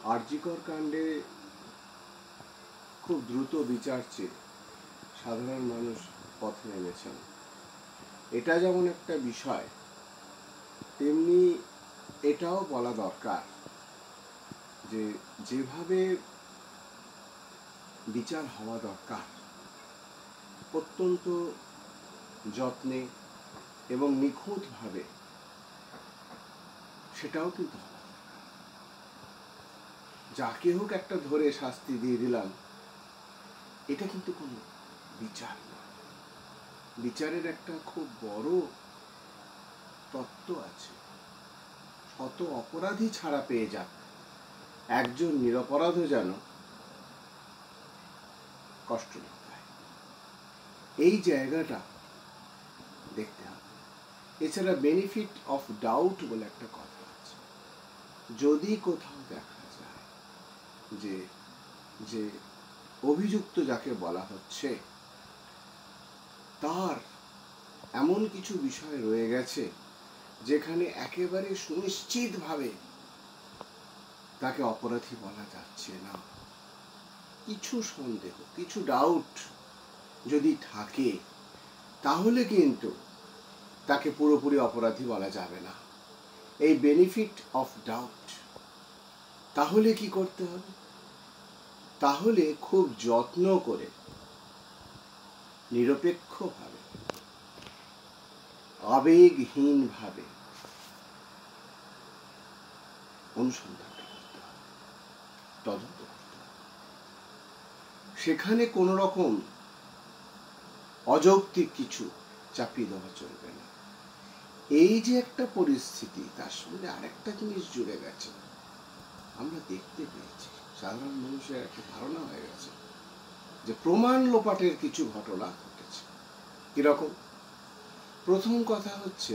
আরজিকর কাণ্ডে খুব দ্রুত বিচার চেয়ে সাধারণ মানুষ পথে নেমেছেন। এটা যেমন একটা বিষয়, তেমনি এটাও বলা দরকার যে যেভাবে বিচার হওয়া দরকার অত্যন্ত যত্নে এবং নিখুঁতভাবে, সেটাও কিন্তু যাকে হোক একটা ধরে শাস্তি দিয়ে দিলাম, এটা কিন্তু কোনো বিচার না। বিচারের একটা খুব বড় তত্ত্ব আছে। শত অপরাধী ছাড়া পেয়ে যাক, একজন নিরপরাধও যেন কষ্ট না পায়, এই জায়গাটা দেখতে হবে। এছাড়া বেনিফিট অফ ডাউট বলে একটা কথা আছে। যদি কোথাও দেখা যায় যে যে অভিযুক্ত যাকে বলা হচ্ছে তার এমন কিছু বিষয় রয়ে গেছে যেখানে একেবারে সুনিশ্চিতভাবে তাকে অপরাধী বলা যাচ্ছে না, কিছু সন্দেহ, কিছু ডাউট যদি থাকে, তাহলে কিন্তু তাকে পুরোপুরি অপরাধী বলা যাবে না। এই বেনিফিট অফ ডাউট, তাহলে কি করতে হবে? তাহলে খুব যত্ন করে নিরপেক্ষভাবে, আবেগহীনভাবে অনুসন্ধান করতে হবে, তদন্ত করতে হবে। সেখানে কোন রকম অযৌক্তিক কিছু চাপিয়ে দেওয়া চলবে না। এই যে একটা পরিস্থিতি, তার সঙ্গে আরেকটা জিনিস জুড়ে গেছে, আমরা দেখতে পেয়েছি, সাধারণ মানুষের একটা ধারণা হয়ে গেছে যে প্রমাণ লোপাটের কিছু ঘটনা ঘটেছে। কিরকম? প্রথম কথা হচ্ছে,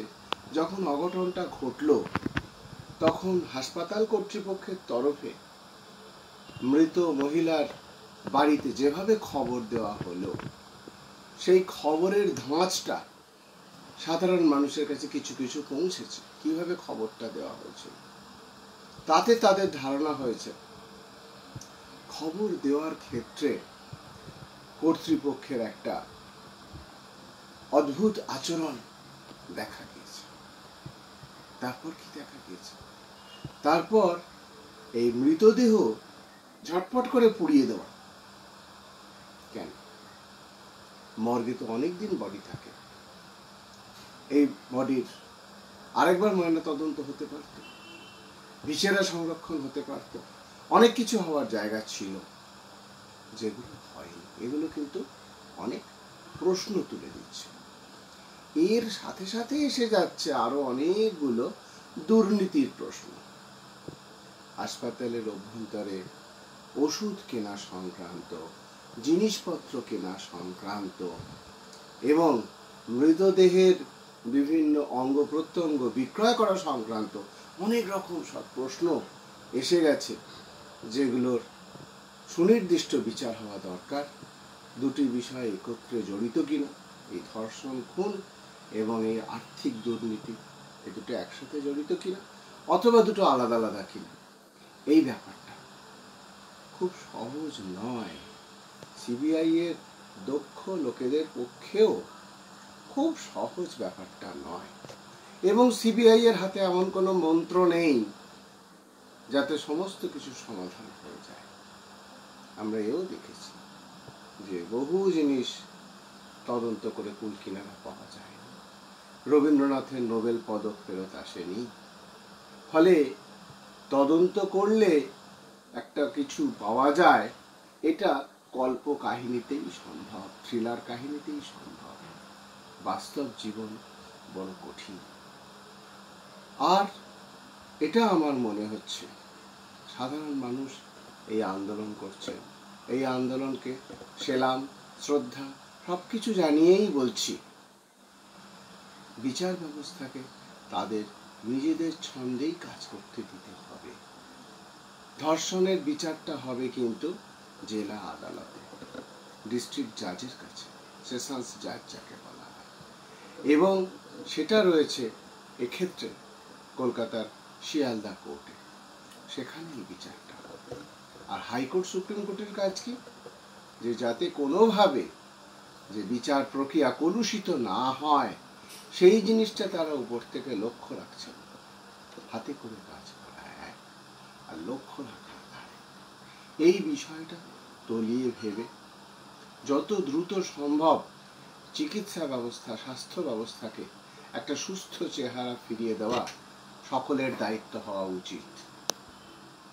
যখন অঘটনটা ঘটল তখন হাসপাতাল কর্তৃপক্ষের তরফে মৃত মহিলার বাড়িতে যেভাবে খবর দেওয়া হলো, সেই খবরের ধাঁচটা সাধারণ মানুষের কাছে কিছু কিছু পৌঁছেছে। কিভাবে খবরটা দেওয়া হয়েছে, তাতে তাদের ধারণা হয়েছে খবর দেওয়ার ক্ষেত্রে কর্তৃপক্ষের একটা অদ্ভুত আচরণ দেখা গিয়েছে। তারপর কি দেখা গিয়েছে? তারপর এই মৃতদেহ ঝটপট করে পুড়িয়ে দেওয়া। কেন? মর্গে তো অনেকদিন বডি থাকে, এই বডির আরেকবার ময়না তদন্ত হতে পারত, ভিসেরা সংরক্ষণ হতে পারত, অনেক কিছু হওয়ার জায়গা ছিল, যেগুলো হয়নি। এগুলো কিন্তু অনেক প্রশ্ন তুলে দিচ্ছে। এর সাথে সাথে এসে যাচ্ছে আরো অনেকগুলো দুর্নীতির প্রশ্ন। হাসপাতালের অভ্যন্তরে ওষুধ কেনা সংক্রান্ত, জিনিসপত্র কেনা সংক্রান্ত এবং মৃতদেহের বিভিন্ন অঙ্গ প্রত্যঙ্গ বিক্রয় করা সংক্রান্ত অনেক রকম সব প্রশ্ন এসে গেছে, যেগুলোর সুনির্দিষ্ট বিচার হওয়া দরকার। দুটি বিষয় একত্রে জড়িত কিনা, এই ধর্ষণ খুন এবং এই আর্থিক দুর্নীতি, এই দুটো একসাথে জড়িত কিনা, অথবা দুটো আলাদা আলাদা কিনা, এই ব্যাপারটা খুব সহজ নয়। সিবিআই এর দক্ষ লোকেদের পক্ষেও খুব সহজ ব্যাপারটা নয়। এবং সিবিআই এর হাতে এমন কোনো মন্ত্র নেই যাতে সমস্ত কিছু সমাধান হয়ে যায়। আমরা এও দেখেছি যে বহু জিনিস তদন্ত করে কুল কিনারা পাওয়া যায়। রবীন্দ্রনাথের নোবেল পদক ফেরত আসেনি। ফলে তদন্ত করলে একটা কিছু পাওয়া যায়, এটা কল্প কাহিনীতেই সম্ভব, থ্রিলার কাহিনীতেই সম্ভব। বাস্তব জীবন বড় কঠিন। আর এটা আমার মনে হচ্ছে সাধারণ মানুষ এই আন্দোলন করছে, এই আন্দোলনকে সেলাম, শ্রদ্ধা সবকিছু জানিয়েই বলছি, বিচার ব্যবস্থাকে তাদের নিজেদের ছন্দেই কাজ করতে দিতে হবে। ধর্ষণের বিচারটা হবে কিন্তু জেলা আদালতে, ডিস্ট্রিক্ট জাজের কাছে, সেশনস জাজ যাকে বলা হয়, এবং সেটা রয়েছে এক্ষেত্রে কলকাতার শিয়ালদা কোর্টে। সেখানেই বিচারটা হবে। আর হাইকোর্ট সুপ্রিম কোর্টের কাজ কি, যে যাতে কোনোভাবে যে বিচার প্রক্রিয়া কলুষিত না হয় সেই জিনিসটা তারা উপর থেকে লক্ষ্য রাখছেন। হাতে করে কাজ করা এক, আর লক্ষ্য রাখা আরেক। এই বিষয়টা তলিয়ে ভেবে যত দ্রুত সম্ভব চিকিৎসা ব্যবস্থা, স্বাস্থ্য ব্যবস্থাকে একটা সুস্থ চেহারা ফিরিয়ে দেওয়া সকলের দায়িত্ব হওয়া উচিত।